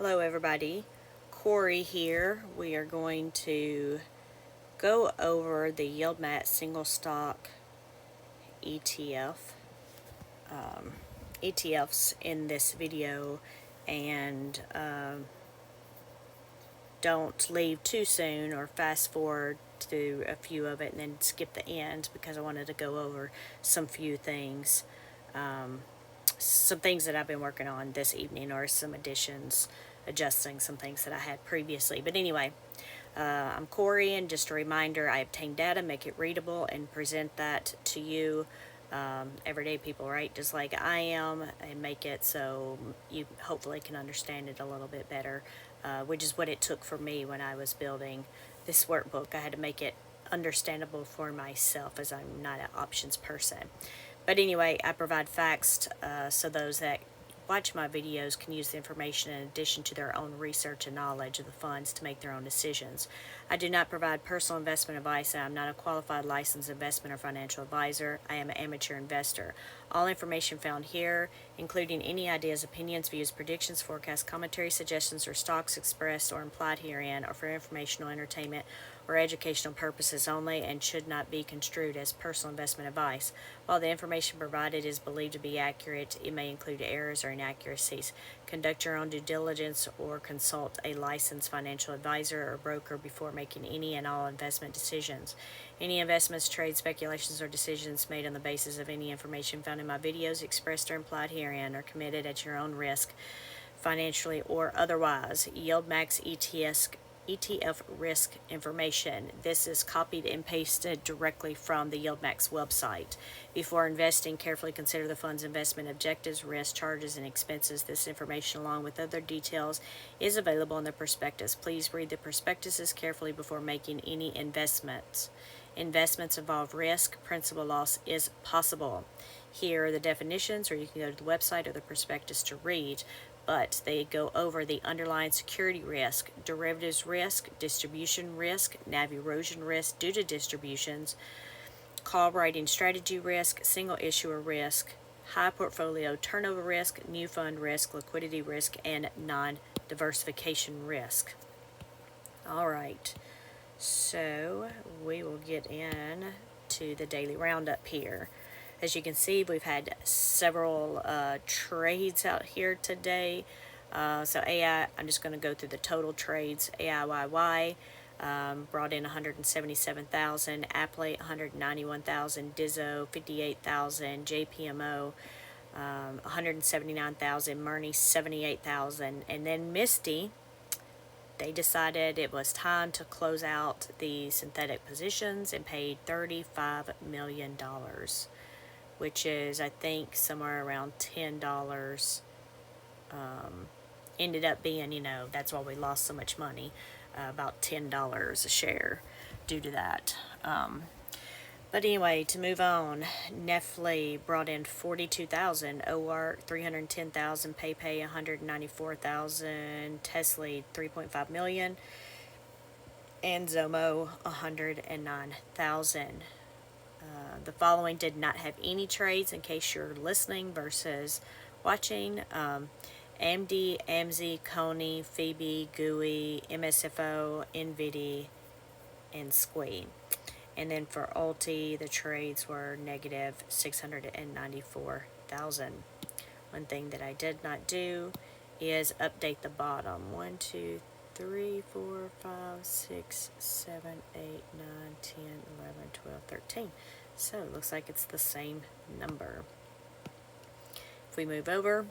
Hello everybody, Corey here. We are going to go over the YieldMax single stock ETF, ETFs in this video, and don't leave too soon or fast forward to a few of it and then skip the end because I wanted to go over some few things. Some things that I've been working on this evening, or some additions, adjusting some things that I had previously. But anyway, I'm Corey, and just a reminder, I obtain data, make it readable, and present that to you, everyday people, right? Just like I am, and make it so you hopefully can understand it a little bit better, which is what it took for me when I was building this workbook. I had to make it understandable for myself, as I'm not an options person. But anyway, I provide facts so those that watch my videos can use the information in addition to their own research and knowledge of the funds to make their own decisions. I do not provide personal investment advice. I am not a qualified licensed investment or financial advisor. I am an amateur investor. All information found here, including any ideas, opinions, views, predictions, forecasts, commentary, suggestions, or stocks expressed or implied herein, are for informational, entertainment, or educational purposes only and should not be construed as personal investment advice. While the information provided is believed to be accurate, it may include errors or inaccuracies. Conduct your own due diligence or consult a licensed financial advisor or broker before making any and all investment decisions. Any investments, trades, speculations, or decisions made on the basis of any information found in my videos expressed or implied herein are committed at your own risk, financially or otherwise. YieldMax ETF risk information. This is copied and pasted directly from the YieldMax website. Before investing, carefully consider the fund's investment objectives, risks, charges, and expenses. This information, along with other details, is available in the prospectus. Please read the prospectuses carefully before making any investments. Investments involve risk. Principal loss is possible. Here are the definitions, or you can go to the website or the prospectus to read. But they go over the underlying security risk, derivatives risk, distribution risk, NAV erosion risk due to distributions, call writing strategy risk, single issuer risk, high portfolio turnover risk, new fund risk, liquidity risk, and non-diversification risk. All right, so we will get in to the daily roundup here. As you can see, we've had several trades out here today. So AI, I'm just going to go through the total trades. AIYY brought in 177,000, Appley 191,000, Dizzo 58,000, JPMO 179,000, Murney 78,000, and then Misty. They decided it was time to close out the synthetic positions and paid $35 million. Which is, I think, somewhere around $10. Ended up being, that's why we lost so much money, about $10 a share due to that. But anyway, to move on, Nestle brought in 42,000, OR 310,000, PayPay 194,000, Tesla 3.5 million, and Zomo 109,000. The following did not have any trades, in case you're listening versus watching. AMD, AMZ, Coney, Phoebe, GUI, MSFO, NVIDIA, and Squee. And then for Ulti, the trades were negative 694,000. One thing that I did not do is update the bottom. 1, 2, 3, 4, 5, 6, 7, 8, 9, 10, 11, 12, 13. So it looks like it's the same number. If we move over,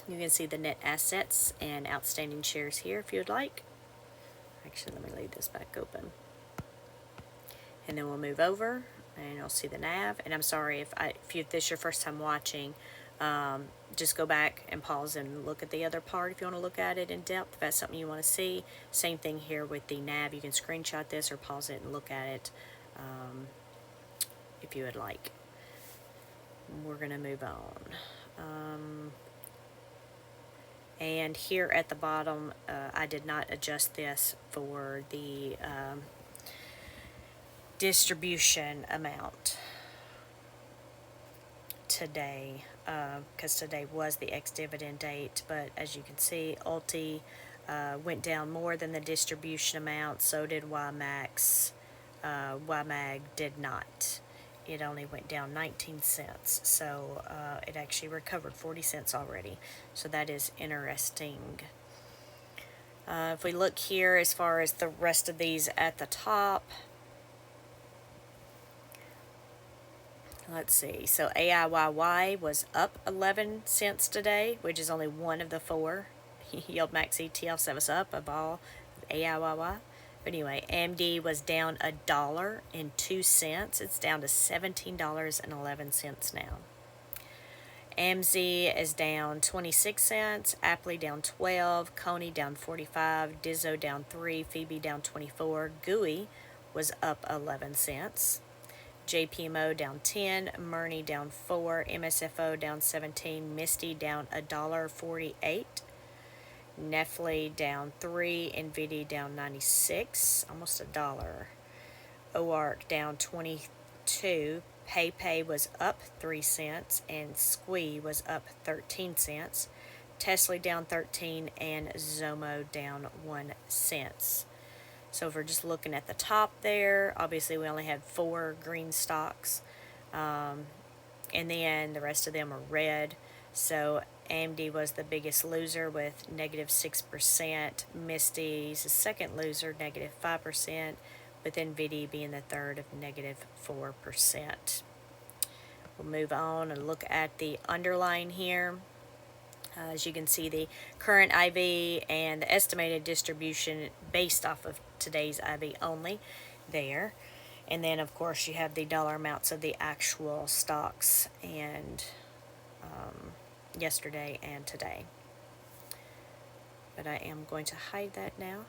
you can see the net assets and outstanding shares here if you would like. Actually, let me leave this back open. And then we'll move over and you'll see the NAV. And I'm sorry if this is your first time watching, just go back and pause and look at the other part if you want to look at it in depth, if that's something you want to see. Same thing here with the NAV. You can screenshot this or pause it and look at it if you would like. We're going to move on. And here at the bottom, I did not adjust this for the distribution amount today. because today was the ex-dividend date. But as you can see, Ulti went down more than the distribution amount. So did YieldMax. YMAG did not. It only went down 19 cents. So it actually recovered 40 cents already. So that is interesting. If we look here as far as the rest of these at the top, let's see. So AIYY was up 11 cents today, which is only one of the 4 YieldMax ETFs that was up of all AIYY. But anyway, AMD was down $1.02. It's down to $17.11 now. AMZ is down 26 cents, Apple down 12, Coney down 45, Dizzo down 3, Phoebe down 24, GUI was up 11 cents, JPMO down 10, Murni down 4, MSFO down 17, Misty down $1.48, Netflix down 3, Nvidia down 96, almost $1, OARC down 22, PayPay was up 3 cents, and Squee was up 13 cents. Tesla down 13, and Zomo down 1 cent. So if we're just looking at the top there, obviously we only had 4 green stocks, and then the rest of them are red. So AMD was the biggest loser with negative 6%. Misty's the second loser, negative 5%. With NVIDIA being the third of negative 4%. We'll move on and look at the underlying here. As you can see, the current IV and the estimated distribution based off of today's IV only there. And then, of course, you have the dollar amounts of the actual stocks and yesterday and today. But I am going to hide that now.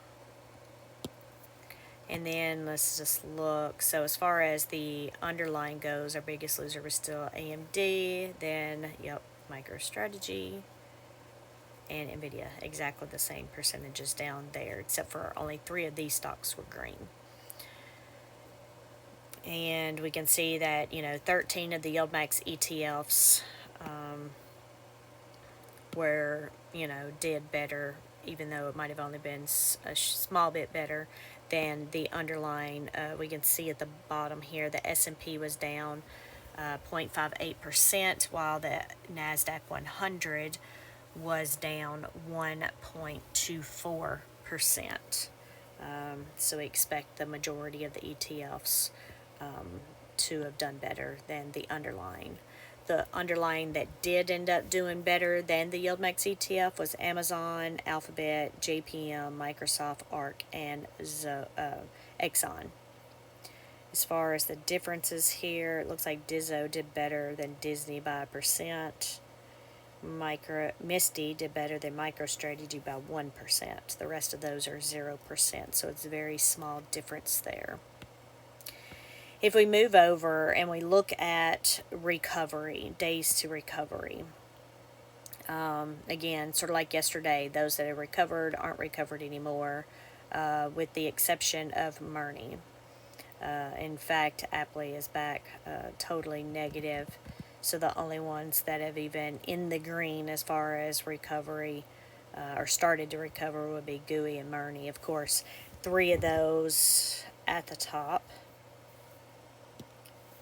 And then let's just look. So as far as the underlying goes, our biggest loser was still AMD. Then, MicroStrategy and NVIDIA. Exactly the same percentages down there, except for only 3 of these stocks were green. And we can see that, 13 of the YieldMax ETFs did better, even though it might have only been a small bit better than the underlying. We can see at the bottom here the S&P was down 0.58%, while the NASDAQ 100 was down 1.24%. So we expect the majority of the ETFs to have done better than the underlying. The underlying that did end up doing better than the YieldMax ETF was Amazon, Alphabet, JPM, Microsoft, ARK, and Exxon. As far as the differences here, it looks like Dizzo did better than Disney by 1%. Misty did better than MicroStrategy by 1%. The rest of those are 0%, so it's a very small difference there. If we move over and we look at recovery, days to recovery, again, sort of like yesterday, those that have recovered aren't recovered anymore, with the exception of Murni. In fact, Apple is back totally negative. So the only ones that have even in the green as far as recovery or started to recover would be GUI and Murni. Of course, 3 of those at the top.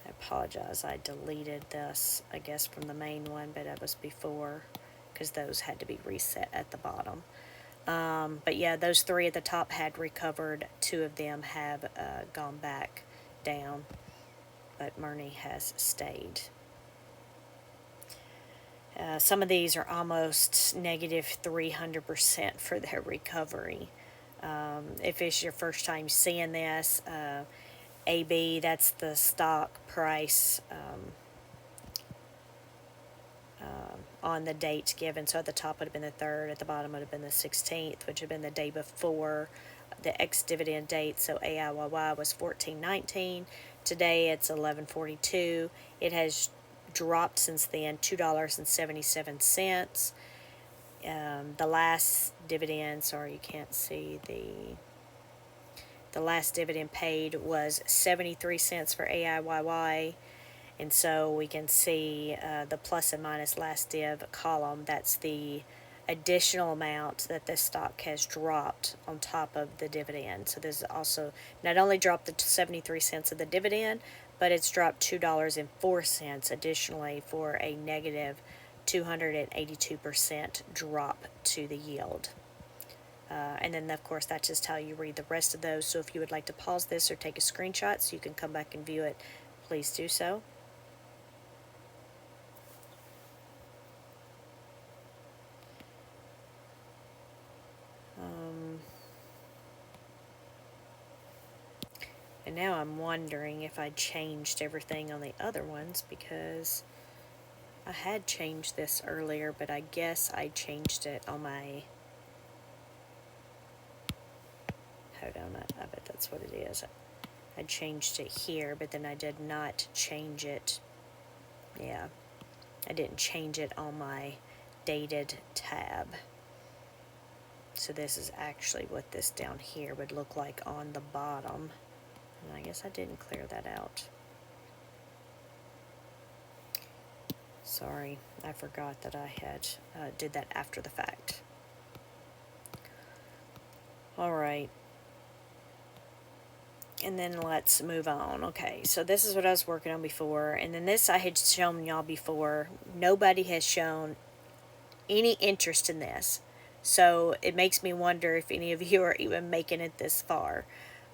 I apologize, I deleted this, I guess, from the main one, but it was before because those had to be reset at the bottom. But yeah, those 3 at the top had recovered. 2 of them have gone back down, but Murni has stayed. Some of these are almost negative 300% for their recovery. If it's your first time seeing this, AB, that's the stock price on the dates given. So at the top would have been the 3rd, at the bottom would have been the 16th, which would have been the day before the ex-dividend date. So AIYY was 14.19. Today it's 11.42. It has dropped since then, $2.77. The last dividend, sorry you can't see the last dividend paid was 73 cents for AIYY, And so we can see the plus and minus last div column. That's the additional amount that this stock has dropped on top of the dividend. So this is also not only dropped the 73 cents of the dividend, but it's dropped $2.04 additionally for a negative 282% drop to the yield. And then, of course, that's just how you read the rest of those. So if you would like to pause this or take a screenshot so you can come back and view it, please do so. And now I'm wondering if I changed everything on the other ones, because I had changed this earlier, but I guess I changed it on my... Hold on, I bet that's what it is. I changed it here, but then I did not change it. Yeah, I didn't change it on my dated tab. So this is actually what this down here would look like on the bottom. And I guess I didn't clear that out. Sorry, I forgot that I had did that after the fact. Alright. And then let's move on. Okay, so this is what I was working on before. And then this I had shown y'all before. Nobody has shown any interest in this. So it makes me wonder if any of you are even making it this far.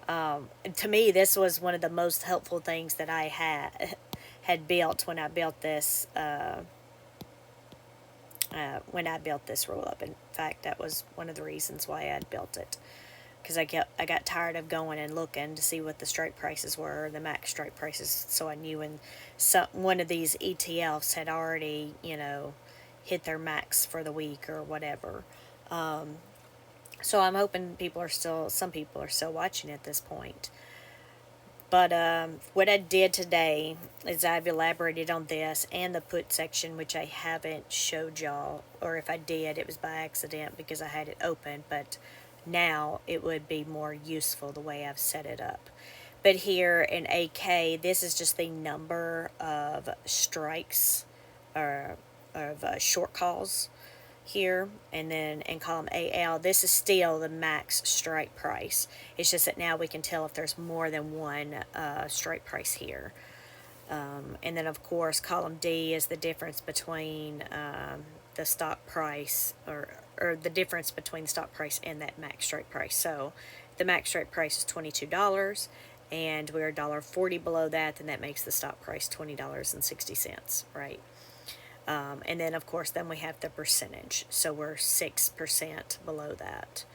To me, this was one of the most helpful things that I had built when I built this. When I built this roll up. In fact, that was one of the reasons why I had built it, because I got tired of going and looking to see what the strike prices were, the max strike prices, so I knew when one of these ETFs had already, hit their max for the week or whatever. So I'm hoping some people are still watching at this point. But what I did today is I've elaborated on this and the put section, which I haven't showed y'all, or if I did, it was by accident because I had it open, but now it would be more useful the way I've set it up. But here in AK, this is just the number of strikes or of short calls here, and then in column AL, this is still the max strike price. It's just that now we can tell if there's more than one strike price here. And then, of course, column D is the difference between the stock price, or the difference between the stock price and that max strike price. So the max strike price is $22, and we're $1.40 below that, then that makes the stock price $20.60, right? And then, of course, then we have the percentage. So we're 6% below that.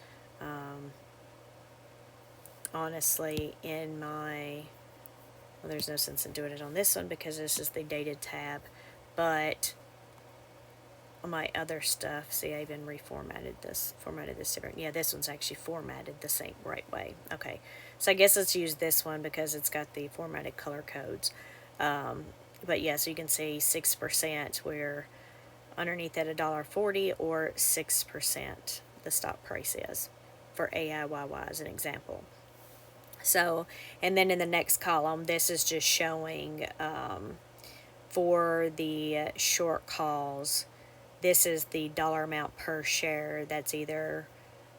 Honestly, well, there's no sense in doing it on this one because this is the dated tab. But on my other stuff, see, I even formatted this different. Yeah, this one's actually formatted the same right way. Okay, so I guess let's use this one because it's got the formatted color codes. But yeah, so you can see 6%, we're underneath at $1.40, or 6% the stock price is for AIYY as an example. So, and then in the next column, this is just showing for the short calls, this is the dollar amount per share that's either,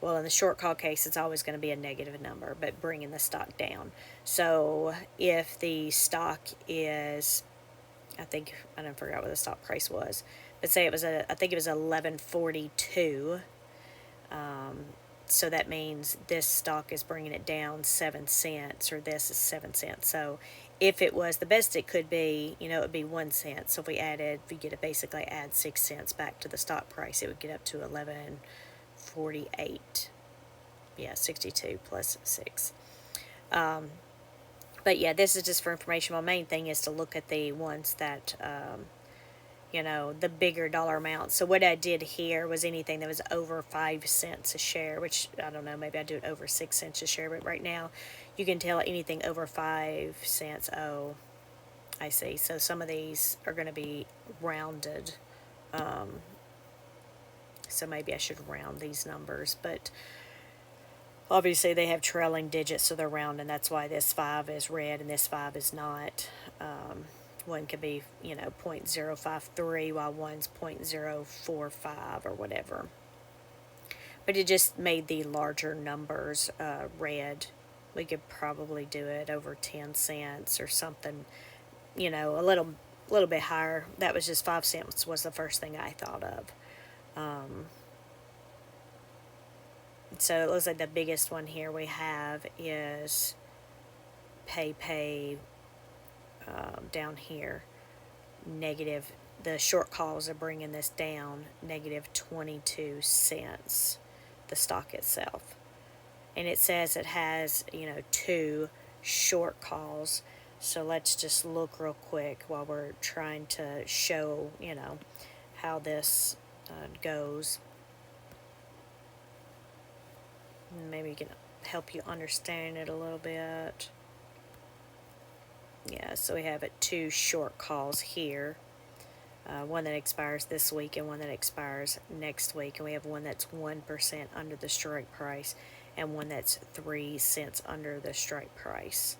well, in the short call case, it's always going to be a negative number, but bringing the stock down. So if the stock is, I don't forget what the stock price was, but say it was I think it was 11.42. So that means this stock is bringing it down 7 cents, or this is 7 cents. So if it was the best it could be, it would be 1 cent. So if we get to basically add 6 cents back to the stock price, it would get up to 11.48. Yeah, 62 plus 6. But yeah, this is just for information. My main thing is to look at the ones that, the bigger dollar amount. So what I did here was anything that was over 5 cents a share, which, I don't know, maybe I do it over 6 cents a share, but right now you can tell anything over 5 cents. Oh, I see. So some of these are going to be rounded. So maybe I should round these numbers, but obviously they have trailing digits, so they're round, and that's why this 5 is red and this 5 is not. one could be, 0.053 while one's 0.045 or whatever. But it just made the larger numbers red. We could probably do it over 10 cents or something, a little bit higher. That was just 5 cents was the first thing I thought of. So it looks like the biggest one here we have is pay down here. Negative, the short calls are bringing this down, negative 22 cents, the stock itself. And it says it has, 2 short calls. So let's just look real quick while we're trying to show, how this goes. Maybe can help you understand it a little bit. Yeah, so we have 2 short calls here. One that expires this week and one that expires next week. And we have one that's 1% under the strike price and one that's 3 cents under the strike price.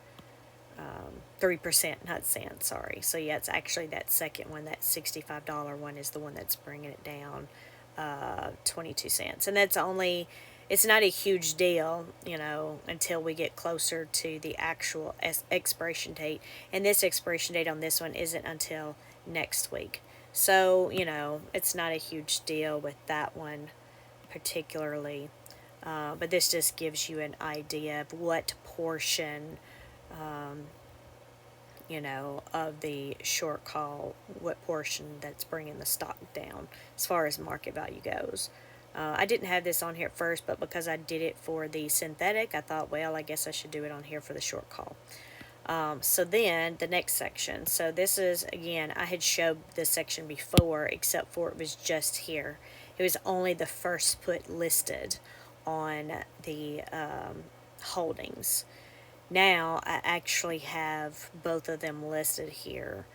3%, not cents, sorry. So yeah, it's actually that second one, that $65 one is the one that's bringing it down 22 cents. And that's only, it's not a huge deal, until we get closer to the actual expiration date. And this expiration date on this one isn't until next week. So, it's not a huge deal with that one particularly. But this just gives you an idea of what portion, of the short call, what portion that's bringing the stock down as far as market value goes. I didn't have this on here at first, but because I did it for the synthetic, I thought, well, I guess I should do it on here for the short call. So then the next section. So this is, again, I had showed this section before, except for it was just here. It was only the first put listed on the holdings. Now I actually have both of them listed here.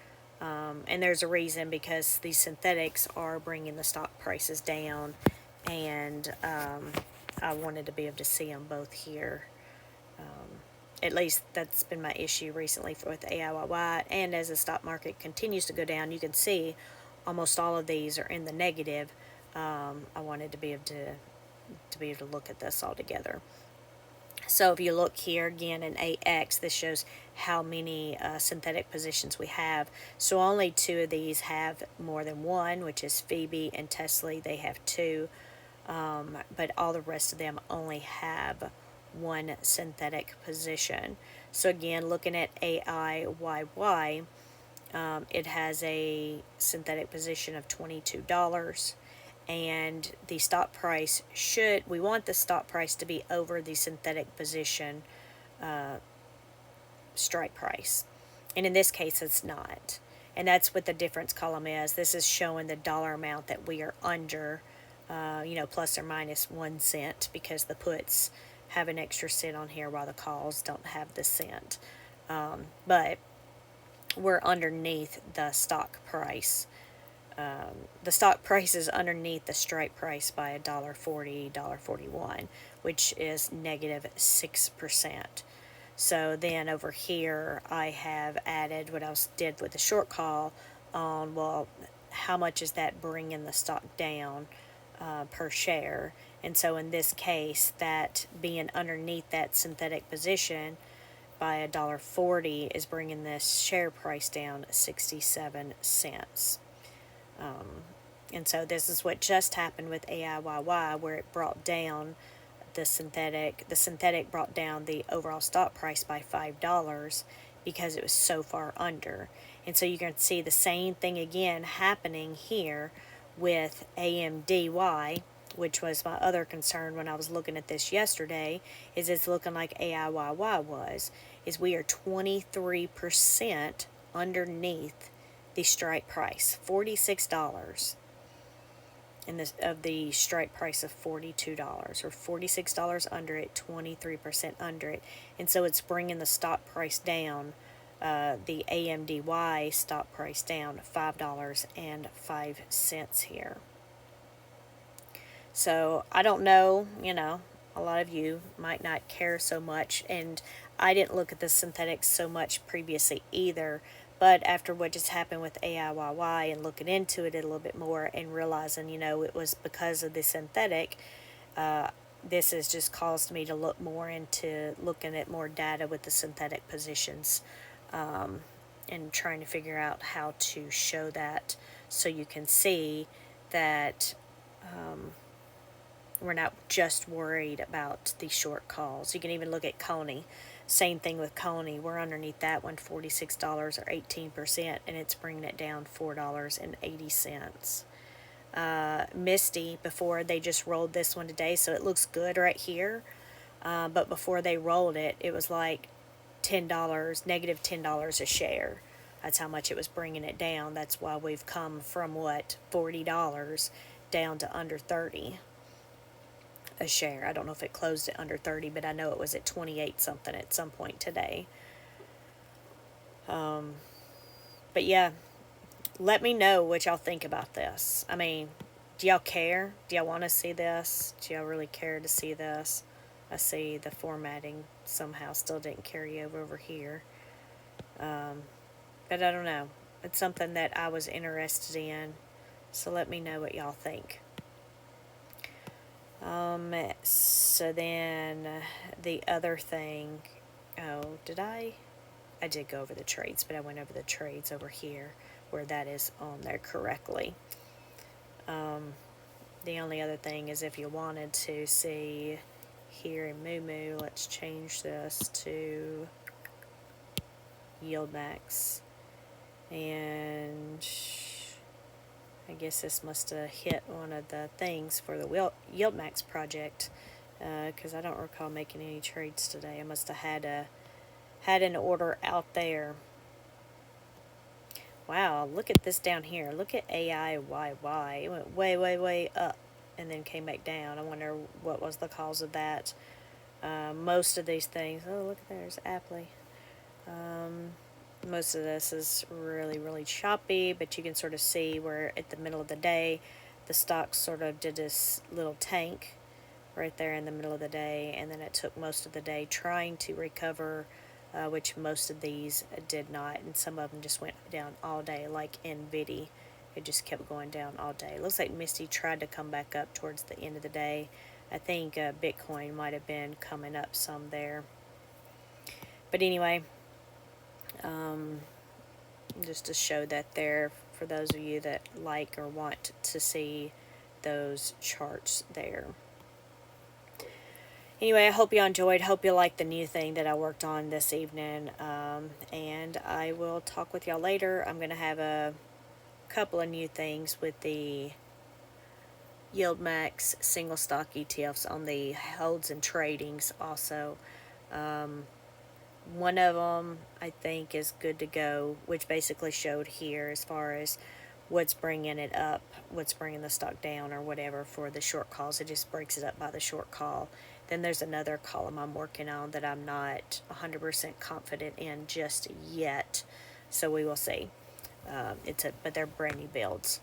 And there's a reason, because these synthetics are bringing the stock prices down, and I wanted to be able to see them both here. At least that's been my issue recently with AIYY, and as the stock market continues to go down, you can see almost all of these are in the negative. I wanted to be able to look at this all together. So if you look here again in AX, this shows how many synthetic positions we have. So only 2 of these have more than one, which is Phoebe and Tesla. They have 2, but all the rest of them only have 1 synthetic position. So again, looking at AIYY, it has a synthetic position of $22. And the stop price we want the stop price to be over the synthetic position strike price. And in this case, it's not. And that's what the difference column is. This is showing the dollar amount that we are under, plus or minus 1 cent, because the puts have an extra cent on here while the calls don't have the cent. But we're underneath the stock price. The stock price is underneath the strike price by $1.40, $1.41, which is negative 6%. So then over here, I have added what I did with the short call on, well, how much is that bringing the stock down per share? And so in this case, that being underneath that synthetic position by $1.40 is bringing this share price down 67 cents. And so this is what just happened with AIYY, where it brought down the synthetic. The synthetic brought down the overall stock price by $5 because it was so far under. And so you can see the same thing again happening here with AMDY, which was my other concern when I was looking at this yesterday, is it's looking like AIYY was, is we are 23% underneath the strike price, $46, in this of the strike price of $42, or $46 under it, 23% under it, and so it's bringing the stock price down, the AMDY stock price down $5.05 here. So I don't know, a lot of you might not care so much, and I didn't look at the synthetics so much previously either. But after what just happened with AIYY and looking into it a little bit more and realizing, it was because of the synthetic, this has just caused me to look more into looking at more data with the synthetic positions, and trying to figure out how to show that so you can see that we're not just worried about the short calls. You can even look at Coney. Same thing with Coney. We're underneath that one, $46 or 18%, and it's bringing it down $4.80. Misty, before they just rolled this one today, so it looks good right here. But before they rolled it, it was like negative $10 a share. That's how much it was bringing it down. That's why we've come from $40 down to under 30 a share. I don't know if it closed at under 30, but I know it was at 28 something at some point today. But yeah, let me know what y'all think about this. I mean, do y'all care? Do y'all want to see this? Do y'all really care to see this? I see the formatting somehow still didn't carry over here. But I don't know. It's something that I was interested in. So let me know what y'all think. So then the other thing, I did go over the trades, but I went over the trades over here where that is on there correctly. The only other thing is if you wanted to see here in Moo, let's change this to YieldMax. And I guess this must have hit one of the things for the YieldMax project, because I don't recall making any trades today. I must have had an order out there. Wow, look at this down here. Look at AIYY. It went way, way, way up and then came back down. I wonder what was the cause of that. Most of these things, oh, look, there's Apple. Most of this is really, really choppy, but you can sort of see where at the middle of the day, the stock sort of did this little tank right there in the middle of the day, and then it took most of the day trying to recover, which most of these did not, and some of them just went down all day, like NVIDIA. It just kept going down all day. It looks like Misty tried to come back up towards the end of the day. I think Bitcoin might have been coming up some there. But anyway, just to show that there for those of you that like or want to see those charts there. Anyway, I hope you enjoyed. Hope you liked the new thing that I worked on this evening. And I will talk with y'all later. I'm going to have a couple of new things with the YieldMax single stock ETFs on the holds and tradings also. One of them I think is good to go, which basically showed here as far as what's bringing it up, what's bringing the stock down or whatever for the short calls. It just breaks it up by the short call. Then there's another column I'm working on that I'm not 100% confident in just yet, so we will see. But they're brand new builds.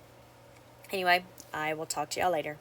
Anyway, I will talk to y'all later.